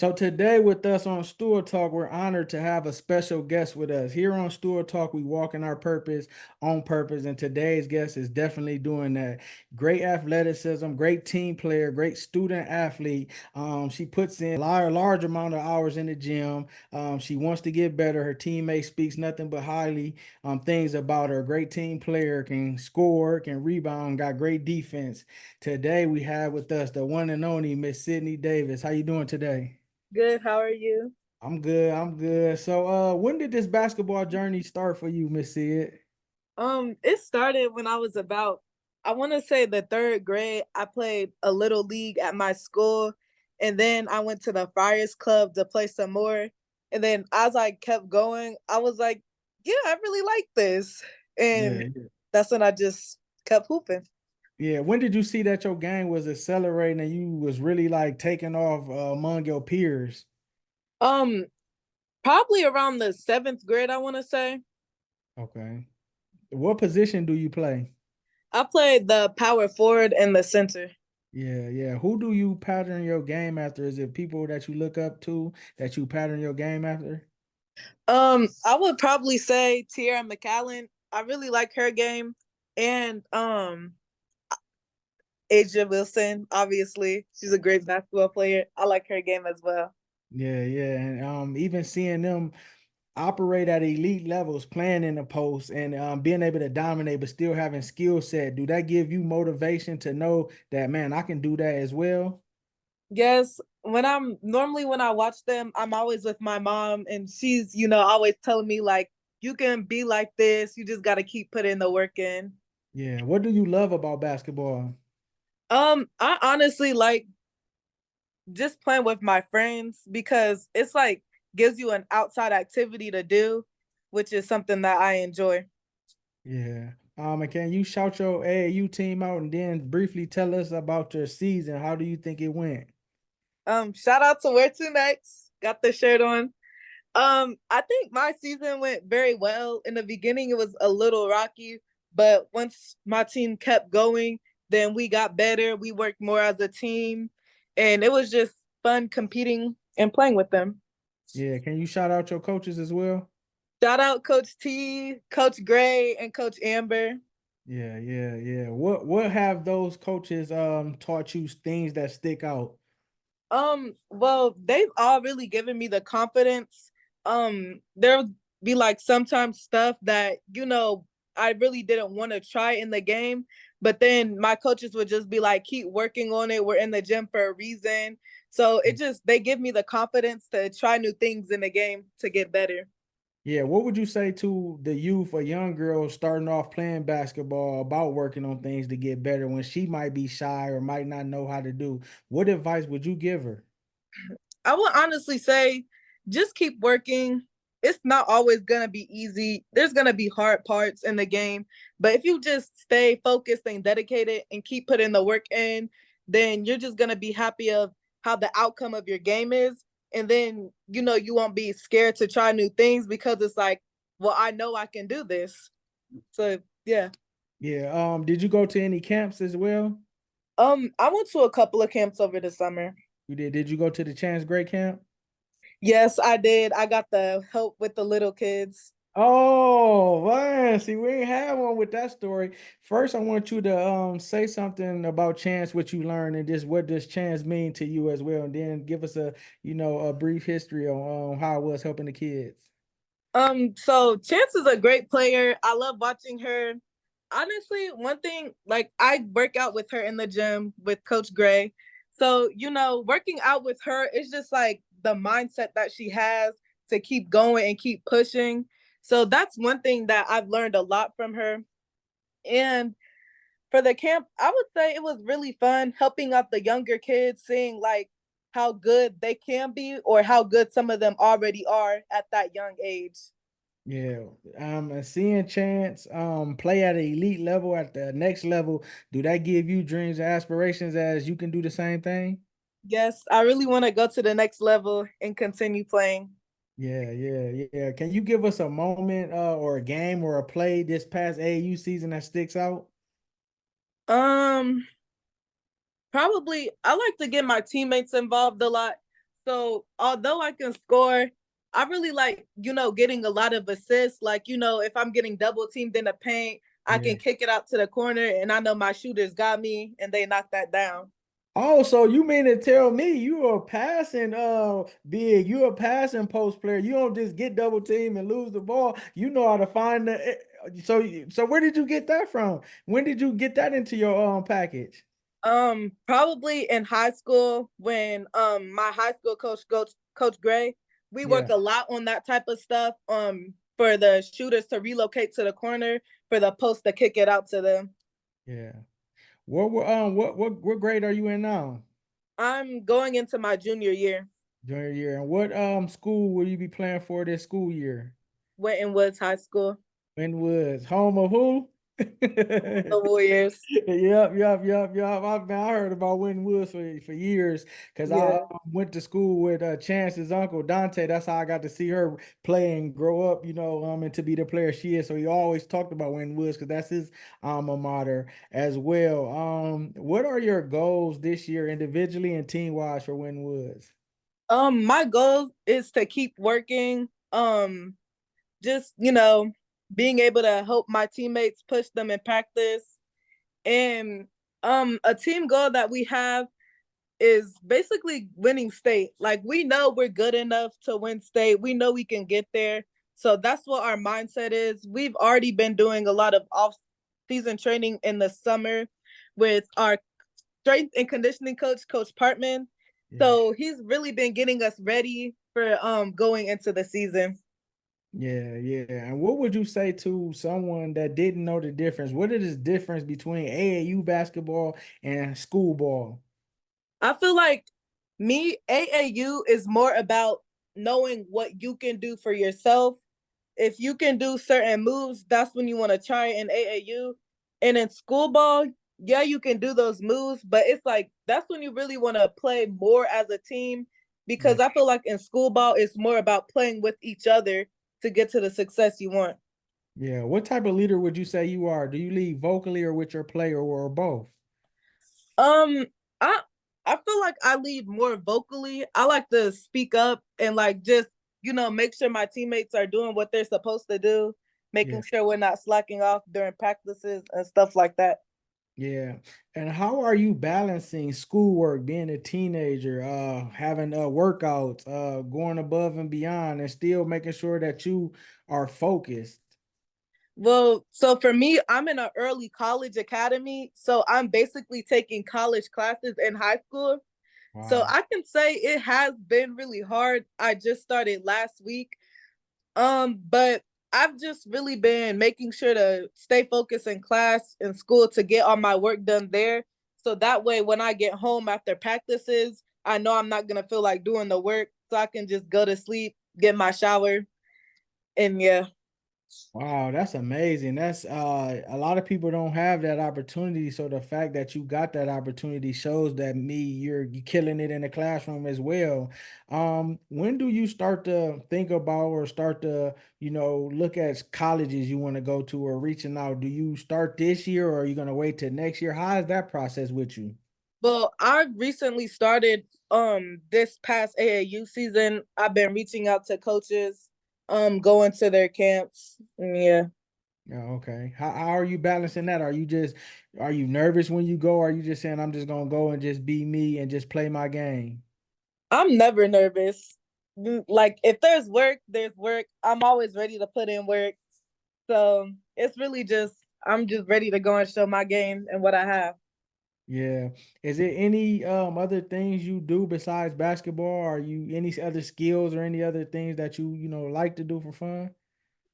So today with us on Stool Talk, we're honored to have a special guest with us. Here on Stool Talk, we walk in our purpose on purpose, and today's guest is definitely doing that. Great athleticism, great team player, great student athlete. She puts in a large amount of hours in the gym. She wants to get better. Her teammate speaks nothing but highly things about her. Great team player, can score, can rebound, got great defense. Today we have with us the one and only Miss Sydney Davis. How you doing today? Good. How are you? I'm good. I'm good. So, when did this basketball journey start for you, Miss Sid? It started when I was about, I want to say the third grade. I played a little league at my school, and then I went to the Friars Club to play some more. And then as I kept going, I was like, yeah, I really like this. And Yeah, that's when I just kept hooping. yeah. When did you see that your game was accelerating and you was really like taking off among your peers? Um, Probably around the seventh grade, I want to say. Okay. What position do you play? I played the power forward and the center. Yeah, yeah. Who do you pattern your game after? Is it people that you look up to that you pattern your game after? I would probably say Tierra McAllen. I really like her game. And Asia Wilson, obviously. She's a great basketball player. I like her game as well. Yeah, yeah. And even seeing them operate at elite levels, playing in the post and being able to dominate, but still having skill set. Do that give you motivation to know that, man, I can do that as well? Yes, when I watch them, I'm always with my mom and she's, always telling me like you can be like this. You just gotta keep putting the work in. Yeah. What do you love about basketball? I honestly like just playing with my friends because it's like gives you an outside activity to do, which is something that I enjoy. Yeah. And can you shout your AAU team out and then briefly tell us about your season? How do you think it went? Shout out to Where to Next. Got the shirt on. I think my season went very well. In the beginning, it was a little rocky, but once my team kept going, then we got better. We worked more as a team, and it was just fun competing and playing with them. Yeah. Can you shout out your coaches as well? Shout out Coach T, Coach Gray, and Coach Amber. Yeah, yeah, yeah. What have those coaches taught you things that stick out? Well, they've all really given me the confidence. There'll be like sometimes stuff that, I really didn't want to try in the game, but then my coaches would just be like, keep working on it. We're in the gym for a reason. So they give me the confidence to try new things in the game to get better. Yeah, what would you say to the youth or young girl starting off playing basketball about working on things to get better when she might be shy or might not know how to do? What advice would you give her? I would honestly say just keep working. It's not always going to be easy. There's going to be hard parts in the game. But if you just stay focused and dedicated and keep putting the work in, then you're just going to be happy of how the outcome of your game is. And then, you won't be scared to try new things because it's like, well, I know I can do this. So, yeah. Yeah, did you go to any camps as well? I went to a couple of camps over the summer. You did. Did you go to the Chance Great camp? Yes, I did. I got the help with the little kids. Oh man, see, we ain't had one with that story. First, I want you to say something about chance, what you learned, and just what does chance mean to you as well, and then give us a brief history on how it was helping the kids. So Chance is a great player. I love watching her. Honestly, one thing, like I work out with her in the gym with Coach Gray. So, working out with her is just like the mindset that she has to keep going and keep pushing. So that's one thing that I've learned a lot from her. And for the camp, I would say it was really fun helping out the younger kids, seeing like how good they can be or how good some of them already are at that young age. Yeah, and seeing Chance play at an elite level at the next level, do that give you dreams and aspirations as you can do the same thing? Yes, I really want to go to the next level and continue playing. Yeah, yeah, yeah. Can you give us a moment or a game or a play this past AAU season that sticks out? Um, Probably I like to get my teammates involved a lot. So although I can score, I really like, getting a lot of assists. Like, if I'm getting double teamed in the paint, I Yeah. can kick it out to the corner and I know my shooters got me and they knock that down. Oh, so you mean to tell me you are passing big, you a passing post player. You don't just get double team and lose the ball. You know how to find so where did you get that from? When did you get that into your package? Probably in high school when my high school coach Gray, we work Yeah, a lot on that type of stuff. For the shooters to relocate to the corner, for the post to kick it out to them. yeah. What grade are you in now? I'm going into my junior year. Junior year. And what school will you be playing for this school year? Went Woods High School. Woods, home of who? The Warriors. Yep. I heard about Winton Woods for years because I Yeah. went to school with Chance's uncle Dante. That's how I got to see her play and grow up, and to be the player she is. So he always talked about Winton Woods because that's his alma mater as well. What are your goals this year, individually and team wise, for Winton Woods? My goal is to keep working. Just being able to help my teammates push them in practice, and a team goal that we have is basically winning state. Like we know we're good enough to win state. We know we can get there. So that's what our mindset is. We've already been doing a lot of off season training in the summer with our strength and conditioning coach, Coach Partman. Yeah. So he's really been getting us ready for going into the season. Yeah. And what would you say to someone that didn't know the difference? What is the difference between AAU basketball and school ball? I feel like AAU is more about knowing what you can do for yourself. If you can do certain moves, that's when you want to try in AAU. And in school ball, yeah, you can do those moves, but it's like that's when you really want to play more as a team Yeah. because I feel like in school ball, it's more about playing with each other to get to the success you want. Yeah. What type of leader would you say you are? Do you lead vocally or with your play or both? Um, I I feel like I lead more vocally. I like to speak up and like just make sure my teammates are doing what they're supposed to do, Yeah. making sure we're not slacking off during practices and stuff like that. Yeah. And how are you balancing schoolwork, being a teenager, having workouts, going above and beyond, and still making sure that you are focused? Well, so for me, I'm in an early college academy, so I'm basically taking college classes in high school. So Wow. I can say it has been really hard. I just started last week. But I've just really been making sure to stay focused in class and school to get all my work done there. So that way when I get home after practices, I know I'm not gonna feel like doing the work. So I can just go to sleep, get my shower, and yeah. Wow, that's amazing. That's a lot of people don't have that opportunity. So the fact that you got that opportunity shows that you're killing it in the classroom as well. When do you start to think about or start to, look at colleges you want to go to or reaching out? Do you start this year or are you gonna wait till next year? How is that process with you? Well, I recently started this past AAU season. I've been reaching out to coaches, going to their camps. Yeah. Yeah, okay. How are you balancing that? Are you nervous when you go? Or are you just saying I'm just gonna go and just be me and just play my game? I'm never nervous. Like if there's work, there's work. I'm always ready to put in work. So it's really just I'm just ready to go and show my game and what I have. Yeah. Is there any other things you do besides basketball? Are you any other skills or any other things that you like to do for fun?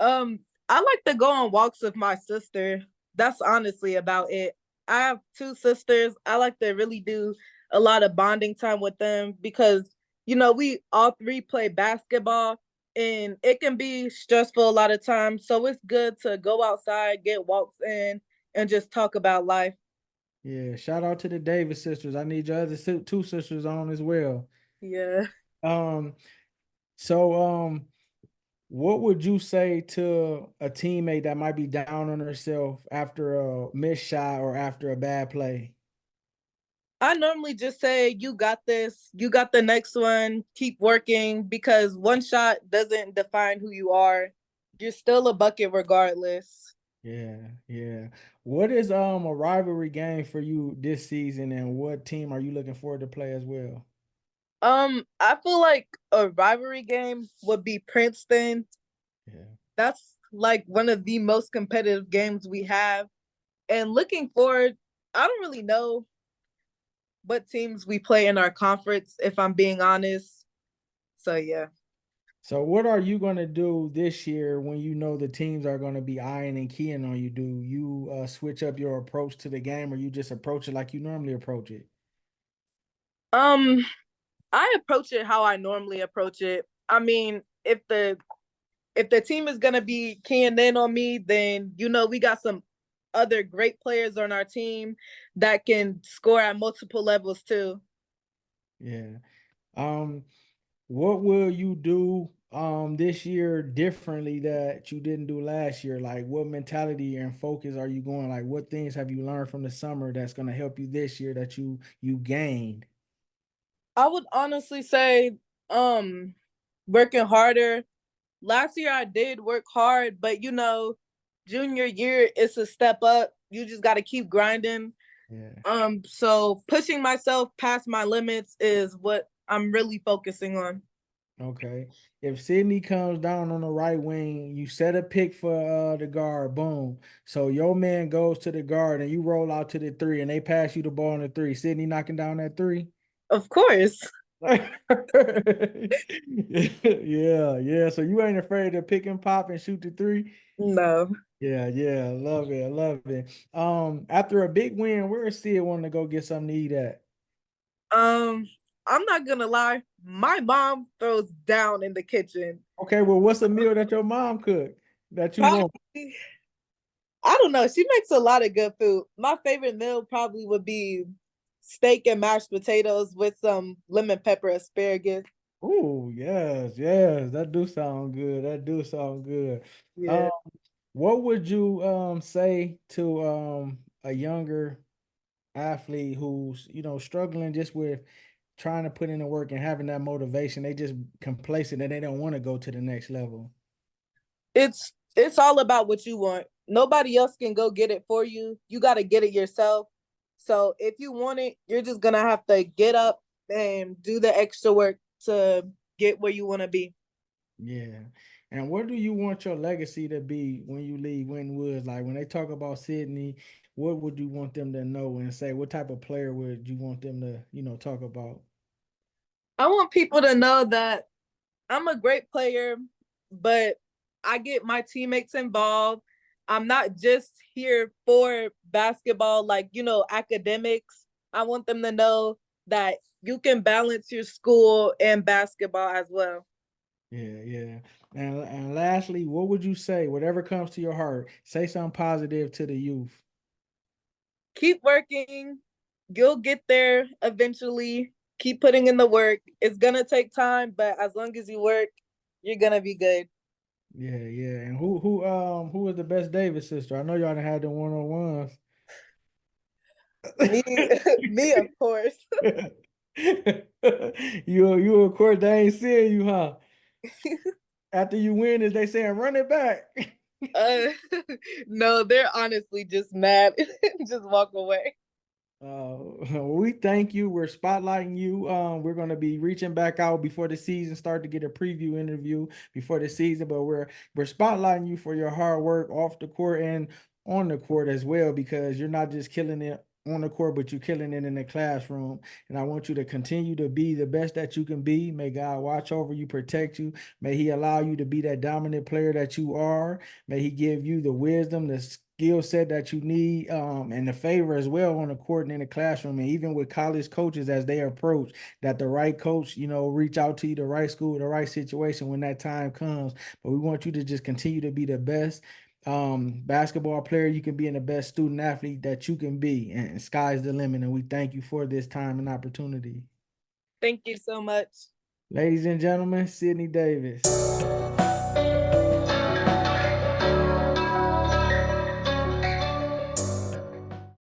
I like to go on walks with my sister. That's honestly about it. I have two sisters. I like to really do a lot of bonding time with them because we all three play basketball and it can be stressful a lot of times. So it's good to go outside, get walks in, and just talk about life. Yeah, shout out to the Davis sisters. I need your other two sisters on as well. Yeah. Um, so what would you say to a teammate that might be down on herself after a missed shot or after a bad play? I normally just say, you got this, you got the next one, keep working, because one shot doesn't define who you are. You're still a bucket regardless. Yeah, yeah. What is a rivalry game for you this season, and what team are you looking forward to play as well? I feel like a rivalry game would be Princeton. Yeah. That's like one of the most competitive games we have. And looking forward, I don't really know what teams we play in our conference, if I'm being honest. So yeah. So what are you going to do this year when you know the teams are going to be eyeing and keying on you? Do you switch up your approach to the game, or you just approach it like you normally approach it? Um, I approach it how I normally approach it. I mean, if the team is gonna be keying in on me, then we got some other great players on our team that can score at multiple levels too. Yeah. Um, what will you do this year differently that you didn't do last year? Like what mentality and focus are you going? Like what things have you learned from the summer that's going to help you this year that you gained? I would honestly say, working harder. Last year I did work hard, but junior year it's a step up. You just got to keep grinding. Yeah. So pushing myself past my limits is what I'm really focusing on. Okay. If Sydney comes down on the right wing, you set a pick for the guard, boom. So your man goes to the guard and you roll out to the three and they pass you the ball on the three. Sydney knocking down that three. Of course. Yeah, yeah. So you ain't afraid to pick and pop and shoot the three? No. Yeah, yeah. I love it. I love it. After a big win, where is Sid wanting to go get something to eat at? Um, I'm not gonna lie. My mom throws down in the kitchen. Okay, well, what's a meal that your mom cooked that you want? Probably, I don't know. She makes a lot of good food. My favorite meal probably would be steak and mashed potatoes with some lemon pepper asparagus. Oh, yes, yes. That do sound good. That do sound good. Um, Yeah. what would you say to a younger athlete who's, struggling just with trying to put in the work and having that motivation? They just complacent and they don't want to go to the next level. It's all about what you want. Nobody else can go get it for you. You got to get it yourself. So if you want it, you're just gonna have to get up and do the extra work to get where you want to be. Yeah. And what do you want your legacy to be when you leave Winton Woods? Like when they talk about Sydney, what would you want them to know and say? What type of player would you want them to, talk about? I want people to know that I'm a great player, but I get my teammates involved. I'm not just here for basketball, like, academics. I want them to know that you can balance your school and basketball as well. Yeah, yeah. And lastly, what would you say? Whatever comes to your heart, say something positive to the youth. Keep working. You'll get there eventually. Keep putting in the work. It's going to take time, but as long as you work, you're going to be good. Yeah, yeah. And who was the best Davis sister? I know y'all done had the one-on-ones. Me, me, of course. You of course they ain't seeing you, huh? After you win, is they saying run it back? Uh, no, they're honestly just mad. Just walk away. We thank you. We're spotlighting you. We're going to be reaching back out before the season start to get a preview interview before the season, but we're spotlighting you for your hard work off the court and on the court as well, because you're not just killing it on the court, but you're killing it in the classroom. And I want you to continue to be the best that you can be. May God watch over you, protect you. May He allow you to be that dominant player that you are. May He give you the wisdom, the skill set that you need, and the favor as well on the court and in the classroom, and even with college coaches as they approach, that the right coach, reach out to you, the right school, the right situation when that time comes. But we want you to just continue to be the best basketball player you can be and the best student athlete that you can be. And sky's the limit. And we thank you for this time and opportunity. Thank you so much. Ladies and gentlemen, Sydney Davis.